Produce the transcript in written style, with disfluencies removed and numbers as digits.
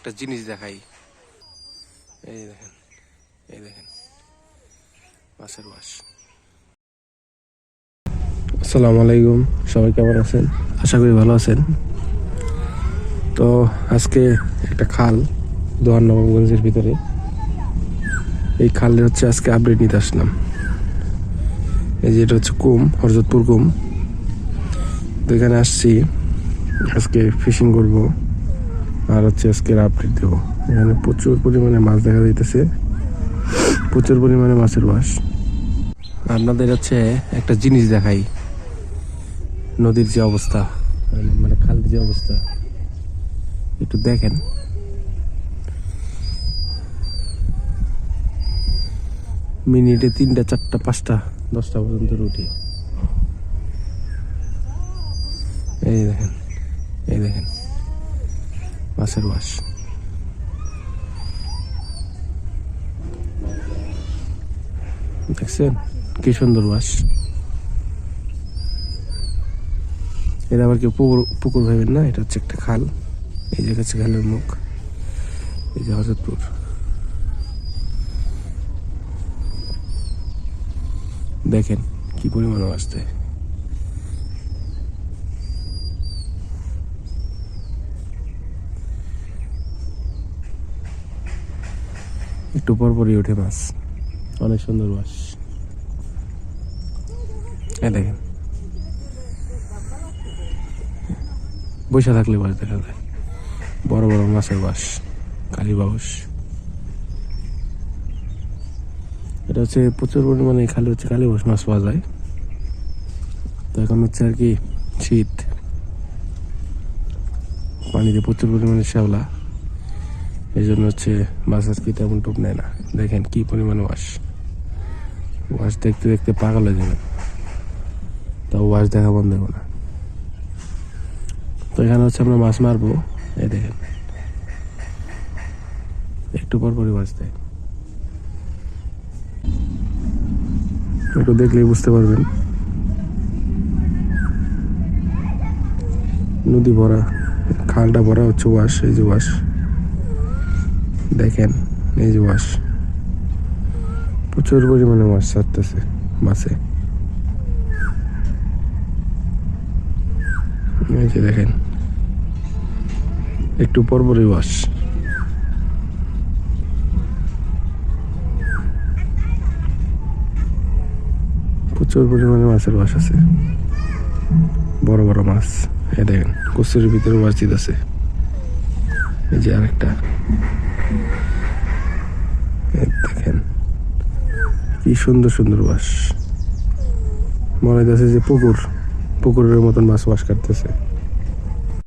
একটা জিনিস দেখাই। এই দেখেন, এই দেখেন মাছের ওয়াশ। আসসালামু আলাইকুম, সবাই কেমন আছেন? আশা করি ভালো আছেন। তো আজকে একটা খাল দোয়ার নবাবগঞ্জের ভিতরে, এই খালের হচ্ছে আজকে আপডেট নিতে আসলাম। এই যে এটা হচ্ছে কুম, হরজতপুর কুম। তো এখানে আসছি, আজকে ফিশিং করব আর হচ্ছে আজকের আপডেট দেবো। এখানে প্রচুর পরিমাণে মাছ দেখা যাইতেছে, প্রচুর পরিমাণে মাছের ওয়াশ। আপনাদের হচ্ছে একটা জিনিস দেখাই, নদীর যে অবস্থা, মানে খালের যে অবস্থা একটু দেখেন। মিনিটে 3টা 4টা 5টা 10টা পর্যন্ত রুটি। এই দেখেন, এই দেখেন মাছের ওয়াশ। দেখছেন কি সুন্দর ওয়াশ। এটা আবার কেউ পুকুর ভাবেন না, এটা হচ্ছে একটা খাল। এই যে হচ্ছে খালের মুখ, এই যে হরজতপুর। দেখেন কি পরিমাণ আসছে। একটু পরপরই ওঠে মাছ, অনেক সুন্দর মাছ। এই দেখেন, বসে থাকলে মাছ দেখা যায়। বড় বড় মাছের বাস, কালীবাউস। এটা হচ্ছে প্রচুর পরিমাণে খালি হচ্ছে কালীবাউস মাছ পাওয়া যায়। তো এখন হচ্ছে আর কি শীত, পানিতে প্রচুর পরিমাণে শ্যাওলা, এই জন্য হচ্ছে মাছ আর কি তেমন টোপ নেয় না। দেখেন কি পরিমাণে ওয়াশ। ওয়াশ দেখতে দেখতে পাগল হয়ে যাবেন, তাও ওয়াশ দেখা বন্ধ দেবো না। তো এখানে হচ্ছে আমরা মাছ মারবো। এই দেখেন একটু পর পরই মাছ দেয়, একটু দেখলেই বুঝতে পারবেন। নদী ভরা, খালটা ভরা হচ্ছে ওয়াশ। এই যে ওয়াশ দেখেন, এই যে ওয়াশ, প্রচুর পরিমাণে মাছ ছাড়তেছে মাছে। এই যে দেখেন একটু পরপরই ওয়াশ। প্রচুর পরিমাণে মাছের ওয়াশ আছে, বড় বড় মাছ। এই দেখেন কচুরির ভিতরে মাছ দিতেছে। এই যে আরেকটা, দেখেন কি সুন্দর সুন্দর মাছ। মনে হইতেছে যে পুকুরের মতন মাছ ওয়াশ কাটতেছে।